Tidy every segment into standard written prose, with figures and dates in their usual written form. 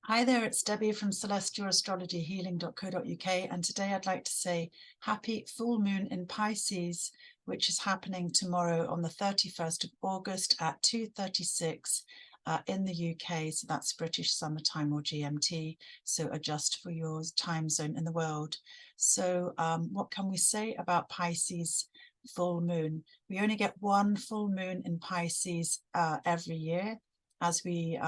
Hi there, it's Debbie from celestialastrologyhealing.co.uk, and today I'd like to say happy full moon in Pisces, which is happening tomorrow on the 31st of August at 2:36 in the UK, so that's British summertime or GMT, so adjust for your time zone in the world. So what can we say about Pisces full moon? We only get one full moon in Pisces every year, as we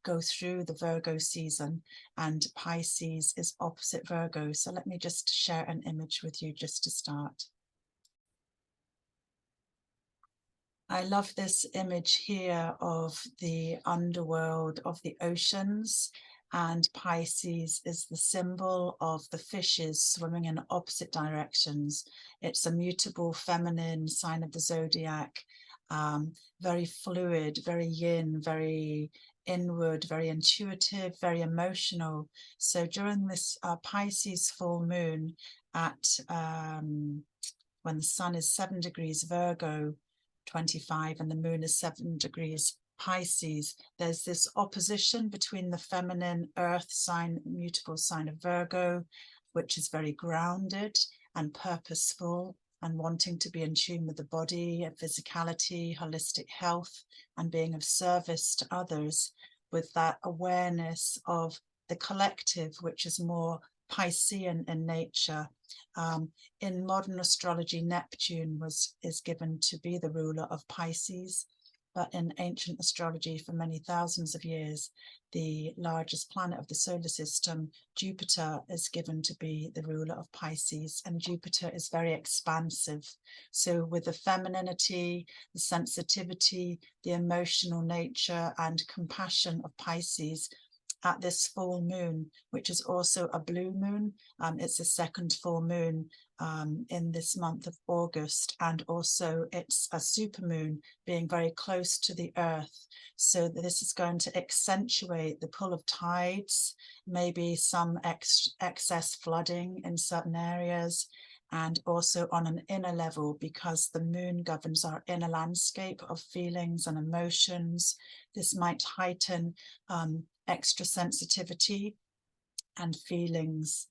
go through the Virgo season, and Pisces is opposite Virgo. So let me just share an image with you just to start. I love this image here of the underworld, of the oceans, and Pisces is the symbol of the fishes swimming in opposite directions. It's a mutable feminine sign of the zodiac, very fluid, very yin, very inward, very intuitive, very emotional. So during this Pisces full moon at when the sun is 7 degrees Virgo, 25, and the moon is 7 degrees Pisces, there's this opposition between the feminine earth sign, mutable sign of Virgo, which is very grounded and purposeful and wanting to be in tune with the body, physicality, holistic health, and being of service to others, with that awareness of the collective, which is more Piscean in nature. In modern astrology, Neptune is given to be the ruler of Pisces, but in ancient astrology for many thousands of years, the largest planet of the solar system, Jupiter, is given to be the ruler of Pisces, and Jupiter is very expansive. So with the femininity, the sensitivity, the emotional nature and compassion of Pisces, at this full moon, which is also a blue moon. It's the second full moon in this month of August, and also it's a supermoon, being very close to the earth. So this is going to accentuate the pull of tides, maybe some excess flooding in certain areas, and also on an inner level, because the moon governs our inner landscape of feelings and emotions. This might heighten extra sensitivity and feelings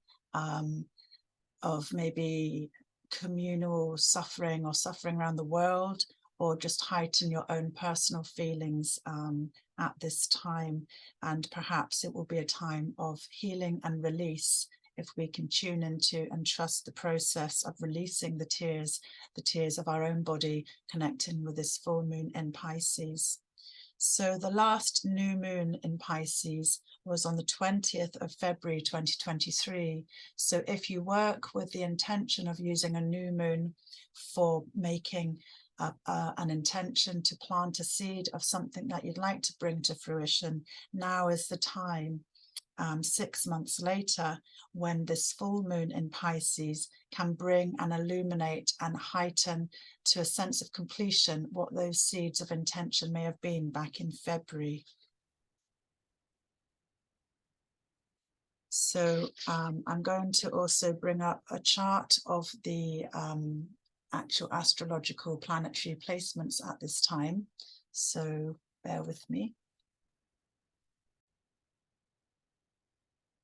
of maybe communal suffering or suffering around the world, or just heighten your own personal feelings at this time. And perhaps it will be a time of healing and release if we can tune into and trust the process of releasing the tears of our own body, connecting with this full moon in Pisces. So the last new moon in Pisces was on the 20th of February 2023. So if you work with the intention of using a new moon for making an intention to plant a seed of something that you'd like to bring to fruition, now is the time. 6 months later, when this full moon in Pisces can bring and illuminate and heighten to a sense of completion what those seeds of intention may have been back in February. So I'm going to also bring up a chart of the actual astrological planetary placements at this time. So bear with me.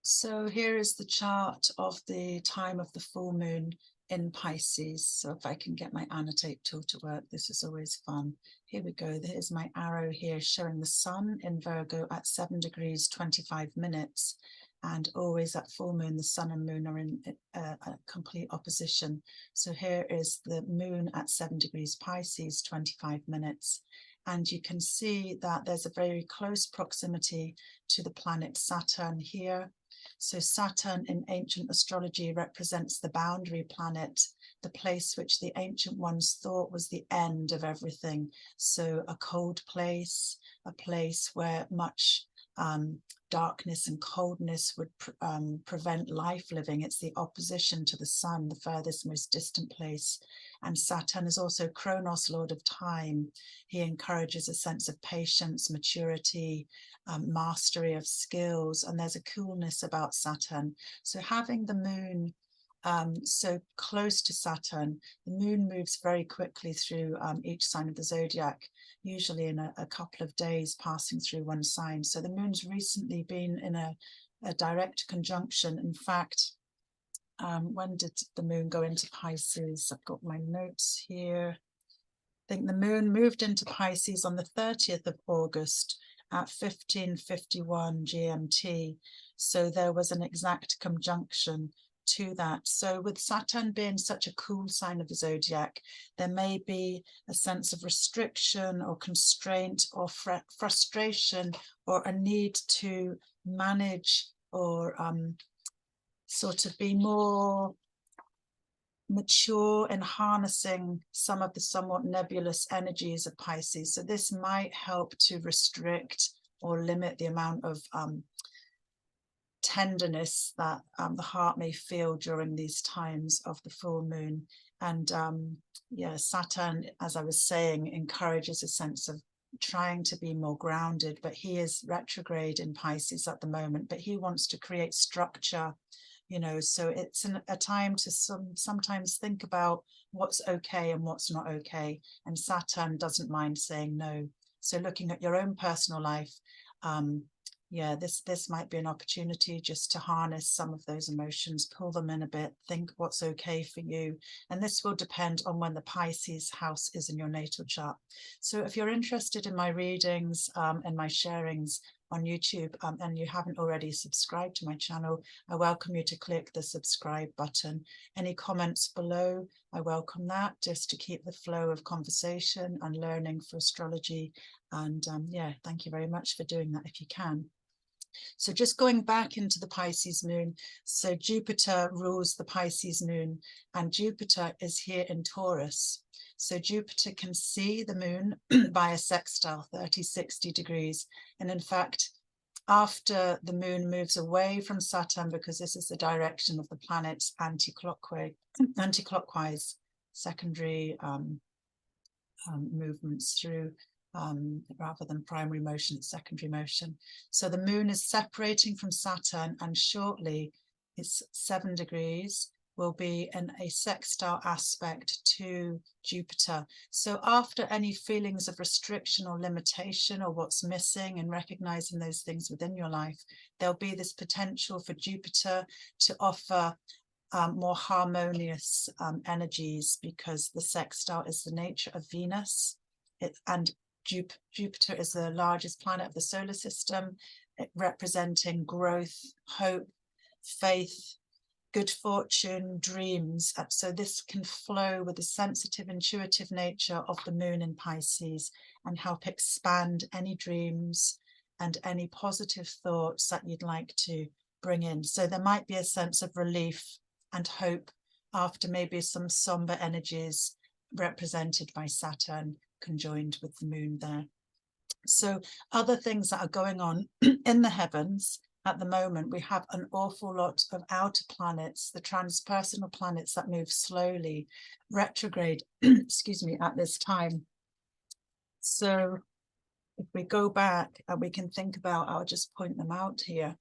So here is the chart of the time of the full moon in Pisces. So if I can get my annotate tool to work, this is always fun. Here we go. Here's my arrow here showing the sun in Virgo at 7 degrees 25 minutes. And always at full moon, the sun and moon are in a complete opposition. So here is the moon at 7 degrees Pisces, 25 minutes. And you can see that there's a very close proximity to the planet Saturn here. So Saturn in ancient astrology represents the boundary planet, the place which the ancient ones thought was the end of everything. So a cold place, a place where much darkness and coldness would prevent life living. It's the opposition to the sun, the furthest, most distant place. And Saturn is also Kronos, lord of time. He encourages a sense of patience, maturity, mastery of skills, and there's a coolness about Saturn. So having the moon so close to Saturn. The moon moves very quickly through each sign of the zodiac, usually in a couple of days, passing through one sign. So the moon's recently been in a direct conjunction. In fact, when did the moon go into Pisces? I've got my notes here. I think the moon moved into Pisces on the 30th of August at 15:51 GMT. So there was an exact conjunction to that. So with Saturn being such a cool sign of the zodiac, there may be a sense of restriction or constraint or frustration or a need to manage or sort of be more mature in harnessing some of the somewhat nebulous energies of Pisces. So this might help to restrict or limit the amount of tenderness that the heart may feel during these times of the full moon. And yeah, Saturn, as I was saying, encourages a sense of trying to be more grounded, but he is retrograde in Pisces at the moment, but he wants to create structure, you know, so it's a time to sometimes think about what's okay and what's not okay. And Saturn doesn't mind saying no. So looking at your own personal life, yeah, this might be an opportunity just to harness some of those emotions, pull them in a bit, think what's okay for you. And this will depend on when the Pisces house is in your natal chart. So if you're interested in my readings and my sharings on YouTube and you haven't already subscribed to my channel, I welcome you to click the subscribe button. Any comments below, I welcome that, just to keep the flow of conversation and learning for astrology. And yeah, thank you very much for doing that if you can. So just going back into the Pisces moon, so Jupiter rules the Pisces moon, and Jupiter is here in Taurus. So Jupiter can see the moon by a sextile, 30-60 degrees. And in fact, after the moon moves away from Saturn, because this is the direction of the planets anti-clockwise, secondary movements through rather than primary motion, it's secondary motion. So the moon is separating from Saturn, and shortly it's 7 degrees, will be in a sextile aspect to Jupiter. So after any feelings of restriction or limitation or what's missing and recognizing those things within your life, there'll be this potential for Jupiter to offer more harmonious energies, because the sextile is the nature of Venus, and Jupiter is the largest planet of the solar system, representing growth, hope, faith, good fortune, dreams. So this can flow with the sensitive, intuitive nature of the moon in Pisces and help expand any dreams and any positive thoughts that you'd like to bring in. So there might be a sense of relief and hope after maybe some somber energies represented by Saturn conjoined with the moon there. So other things that are going on in the heavens at the moment, we have an awful lot of outer planets, the transpersonal planets that move slowly, retrograde, excuse me, at this time. So if we go back and we can think about, I'll just point them out here.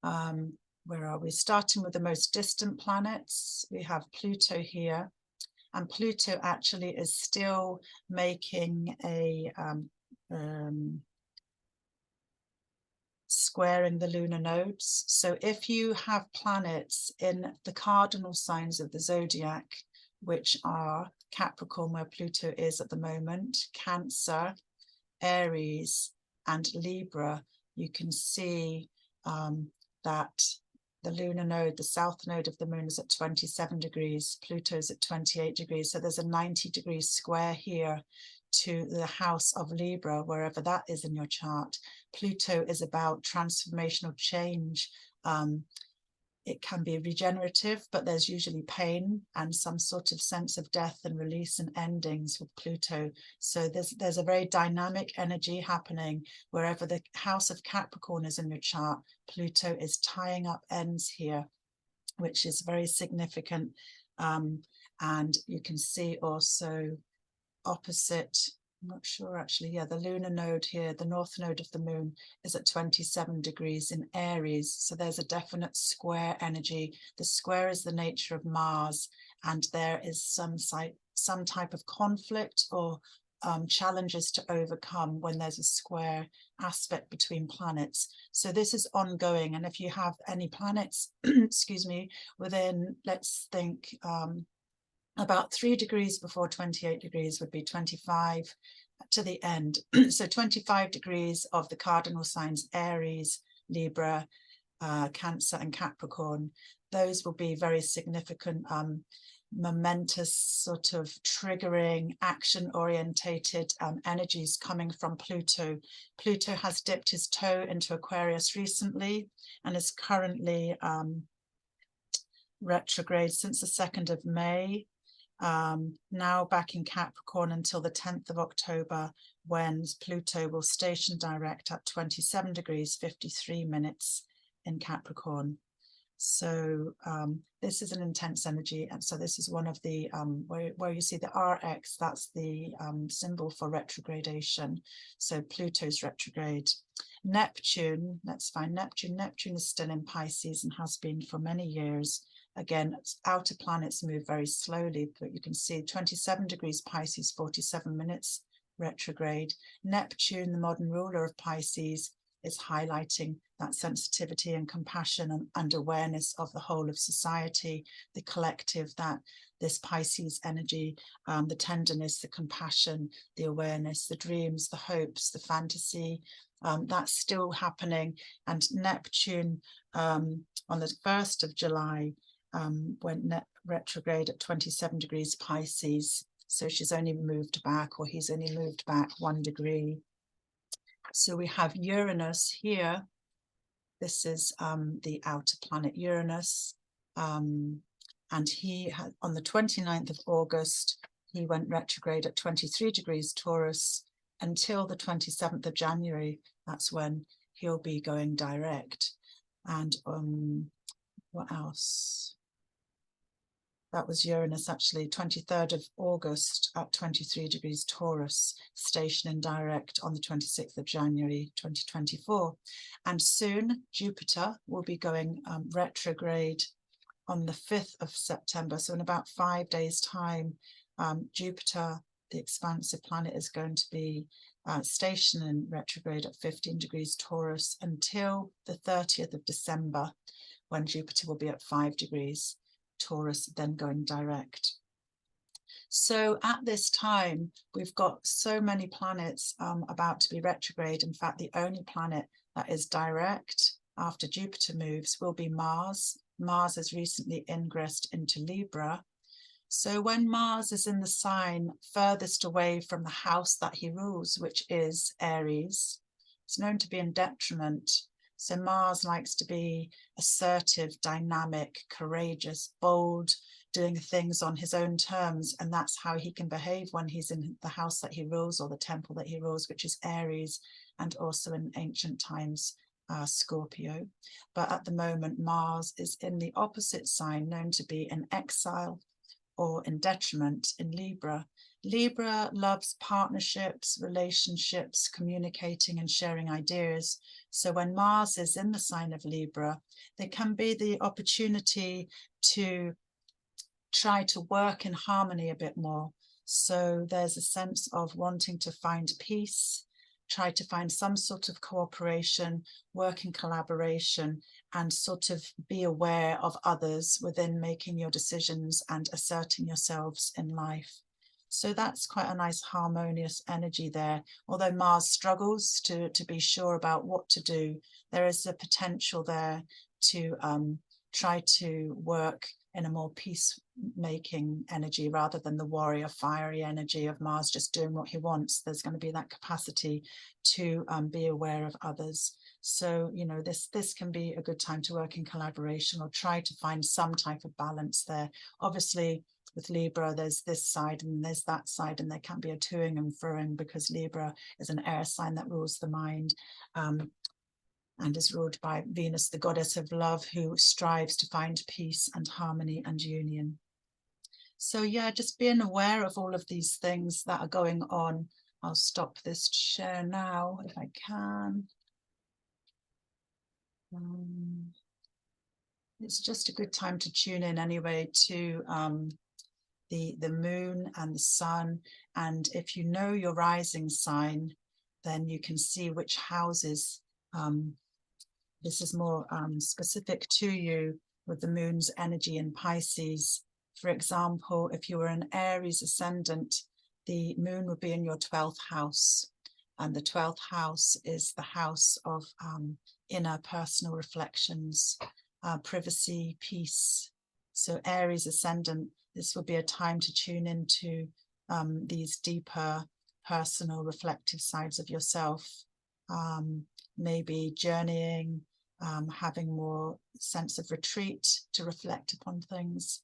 Where are we? Starting with the most distant planets, we have Pluto here. And Pluto actually is still making a squaring the lunar nodes. So if you have planets in the cardinal signs of the zodiac, which are Capricorn, where Pluto is at the moment, Cancer, Aries, and Libra, you can see that the lunar node, the south node of the moon, is at 27 degrees, Pluto's at 28 degrees. So there's a 90-degree square here to the house of Libra, wherever that is in your chart. Pluto is about transformational change. It can be regenerative, but there's usually pain and some sort of sense of death and release and endings with Pluto. So there's a very dynamic energy happening wherever the house of Capricorn is in your chart. Pluto is tying up ends here, which is very significant. And you can see also opposite I'm not sure actually. Yeah, the lunar node here, the north node of the moon, is at 27 degrees in Aries. So there's a definite square energy. The square is the nature of Mars, and there is some type of conflict or challenges to overcome when there's a square aspect between planets. So this is ongoing. And if you have any planets, excuse me, within, let's think, about 3 degrees before 28 degrees would be 25 to the end. So 25 degrees of the cardinal signs, Aries, Libra, Cancer and Capricorn. Those will be very significant, momentous, sort of triggering, action orientated energies coming from Pluto. Pluto has dipped his toe into Aquarius recently and is currently retrograde since the 2nd of May. Now back in Capricorn until the 10th of October, when Pluto will station direct at 27 degrees 53 minutes in Capricorn. So this is an intense energy, and so this is one of the where you see the RX, that's the symbol for retrogradation. So Pluto's retrograde. Neptune, let's find Neptune. Neptune is still in Pisces and has been for many years. Again, outer planets move very slowly, but you can see 27 degrees Pisces, 47 minutes retrograde. Neptune, the modern ruler of Pisces, is highlighting that sensitivity and compassion and awareness of the whole of society, the collective, that this Pisces energy, the tenderness, the compassion, the awareness, the dreams, the hopes, the fantasy, that's still happening. And Neptune on the 1st of July went retrograde at 27 degrees Pisces. So she's only moved back, or he's only moved back 1 degree. So we have Uranus here. This is the outer planet Uranus. And he had, on the 29th of August, he went retrograde at 23 degrees Taurus until the 27th of January. That's when he'll be going direct. And what else? That was Uranus, actually, 23rd of August at 23 degrees Taurus, stationing direct on the 26th of January 2024. And soon Jupiter will be going retrograde on the 5th of September. So in about 5 days' time, Jupiter, the expansive planet, is going to be stationing retrograde at 15 degrees Taurus until the 30th of December, when Jupiter will be at 5 degrees Taurus, then going direct. So at this time, we've got so many planets about to be retrograde. In fact, the only planet that is direct after Jupiter moves will be Mars. Mars has recently ingressed into Libra. So when Mars is in the sign furthest away from the house that he rules, which is Aries, it's known to be in detriment. So Mars likes to be assertive, dynamic, courageous, bold, doing things on his own terms. And that's how he can behave when he's in the house that he rules, or the temple that he rules, which is Aries, and also in ancient times, Scorpio. But at the moment, Mars is in the opposite sign, known to be in exile or in detriment, in Libra. Libra loves partnerships, relationships, communicating and sharing ideas. So when Mars is in the sign of Libra, there can be the opportunity to try to work in harmony a bit more. So there's a sense of wanting to find peace, try to find some sort of cooperation, work in collaboration, and sort of be aware of others within making your decisions and asserting yourselves in life. So that's quite a nice harmonious energy there. Although Mars struggles to be sure about what to do, there is a potential there to try to work in a more peacemaking energy rather than the warrior fiery energy of Mars just doing what he wants. There's going to be that capacity to be aware of others. So, you know, this can be a good time to work in collaboration or try to find some type of balance there. Obviously, with Libra, there's this side and there's that side, and there can be a toing and froing because Libra is an air sign that rules the mind. And is ruled by Venus, the goddess of love, who strives to find peace and harmony and union. So yeah, just being aware of all of these things that are going on I'll stop this share now if I can. It's just a good time to tune in anyway to the moon and the sun. And if you know your rising sign, then you can see which houses, this is more specific to you with the moon's energy in Pisces. For example, if you were an Aries ascendant, the moon would be in your 12th house. And the 12th house is the house of inner personal reflections, privacy, peace. So Aries ascendant, this would be a time to tune into these deeper personal reflective sides of yourself, maybe journeying, having more sense of retreat to reflect upon things.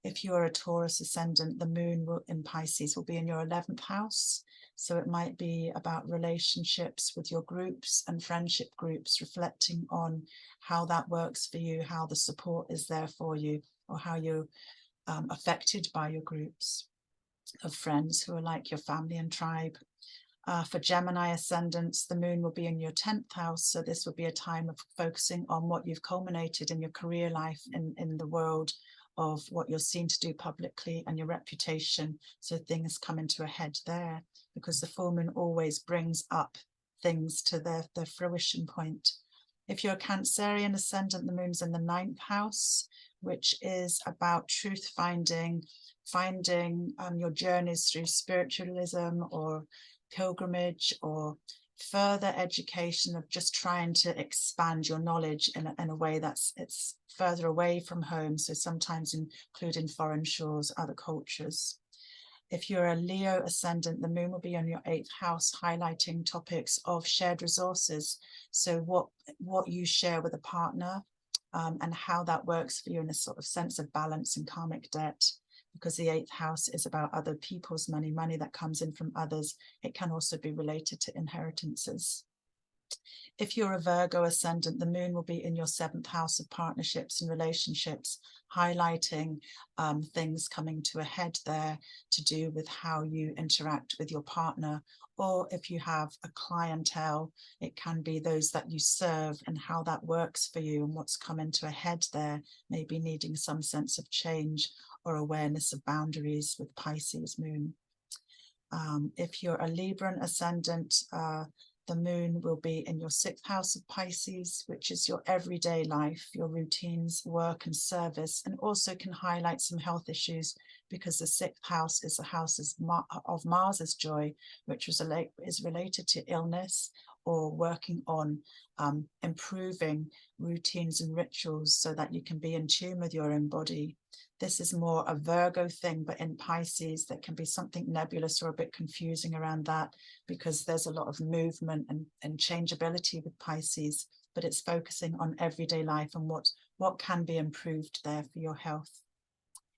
If you're a Taurus ascendant, the moon in Pisces will be in your 11th house. So it might be about relationships with your groups and friendship groups, reflecting on how that works for you, how the support is there for you, or how you're affected by your groups of friends who are like your family and tribe. For Gemini ascendants, the moon will be in your 10th house. So this will be a time of focusing on what you've culminated in your career life in the world, of what you're seen to do publicly and your reputation. So things come into a head there, because the full moon always brings up things to their fruition point. If you're a Cancerian ascendant, the moon's in the 9th house, which is about truth finding your journeys through spiritualism or pilgrimage, or further education of just trying to expand your knowledge in a way it's further away from home, so sometimes including foreign shores, other cultures. If you're a Leo ascendant, the moon will be on your 8th house, highlighting topics of shared resources. So what you share with a partner, and how that works for you in a sort of sense of balance and karmic debt. Because the 8th house is about other people's money that comes in from others. It can also be related to inheritances. If you're a Virgo ascendant, the moon will be in your 7th house of partnerships and relationships, highlighting things coming to a head there to do with how you interact with your partner. Or if you have a clientele, it can be those that you serve and how that works for you and what's come into a head there, maybe needing some sense of change or awareness of boundaries with Pisces moon. If you're a Libran ascendant, the moon will be in your 6th house of Pisces, which is your everyday life, your routines, work and service, and also can highlight some health issues, because the 6th house is the house of Mars's joy, which is related to illness or working on improving routines and rituals so that you can be in tune with your own body. This is more a Virgo thing, but in Pisces, there can be something nebulous or a bit confusing around that, because there's a lot of movement and changeability with Pisces, but it's focusing on everyday life and what can be improved there for your health.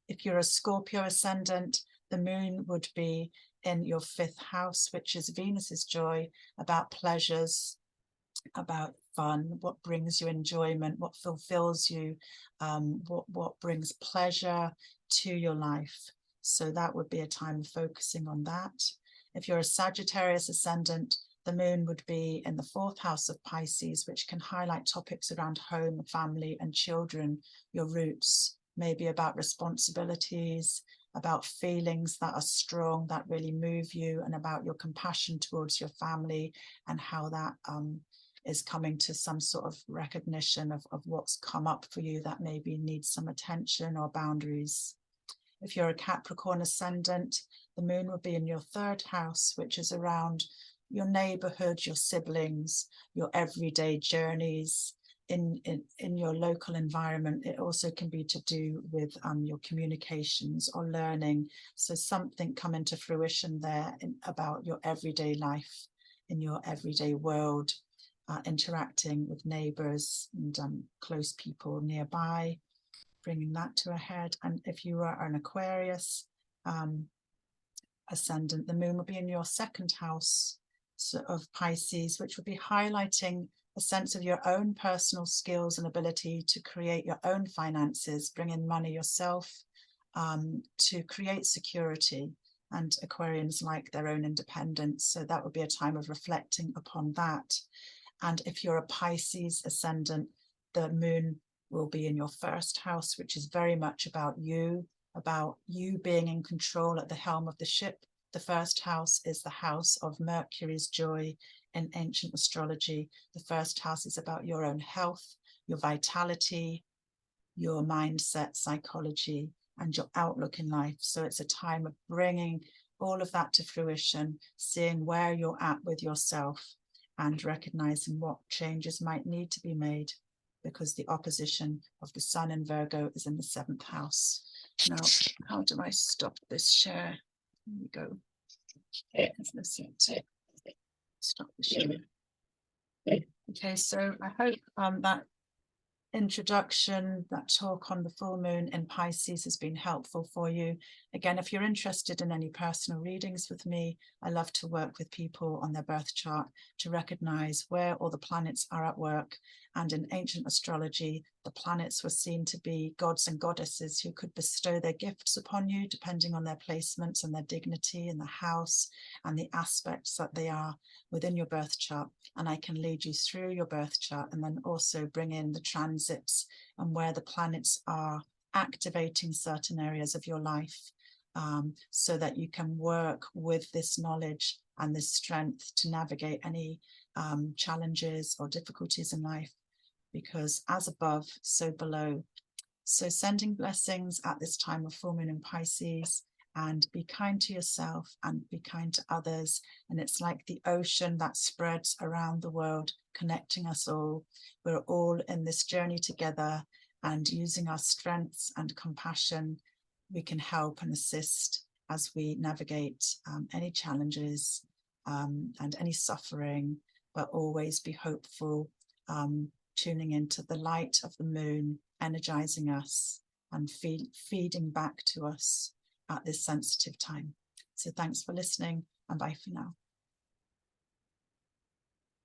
If you're a Scorpio ascendant, the moon would be in your 5th house, which is Venus's joy, about pleasures, about fun, what brings you enjoyment, what fulfills you, what brings pleasure to your life. So that would be a time of focusing on that. If you're a Sagittarius ascendant, the moon would be in the 4th house of Pisces, which can highlight topics around home, family and children, your roots, maybe about responsibilities, about feelings that are strong, that really move you, and about your compassion towards your family and how that is coming to some sort of recognition of what's come up for you that maybe needs some attention or boundaries. If you're a Capricorn ascendant, the moon will be in your 3rd house, which is around your neighborhood, your siblings, your everyday journeys in your local environment. It also can be to do with your communications or learning. So something come into fruition there about your everyday life, in your everyday world, interacting with neighbors and close people nearby, bringing that to a head. And if you are an Aquarius ascendant, the moon will be in your 2nd house of Pisces, which will be highlighting a sense of your own personal skills and ability to create your own finances, bring in money yourself, to create security and Aquarians like their own independence. So that would be a time of reflecting upon that. And if you're a Pisces ascendant, the moon will be in your first house, which is very much about you being in control at the helm of the ship. The first house is the house of Mercury's joy in ancient astrology. The first house is about your own health, your vitality, your mindset, psychology, and your outlook in life. So it's a time of bringing all of that to fruition, seeing where you're at with yourself and recognizing what changes might need to be made, because the opposition of the sun in Virgo is in the 7th house. Now, how do I stop this share? Here we go. Stop the share. Okay, so I hope that introduction, that talk on the full moon in Pisces has been helpful for you. Again, if you're interested in any personal readings with me, I love to work with people on their birth chart to recognize where all the planets are at work. And in ancient astrology, the planets were seen to be gods and goddesses who could bestow their gifts upon you depending on their placements and their dignity in the house and the aspects that they are within your birth chart. And I can lead you through your birth chart and then also bring in the transits and where the planets are activating certain areas of your life, so that you can work with this knowledge and this strength to navigate any challenges or difficulties in life, because as above, so below. So sending blessings at this time of full moon in Pisces, and be kind to yourself and be kind to others. And it's like the ocean that spreads around the world, connecting us all. We're all in this journey together, and using our strengths and compassion, we can help and assist as we navigate any challenges and any suffering, but always be hopeful, tuning into the light of the moon, energizing us and feeding back to us at this sensitive time. So thanks for listening, and bye for now.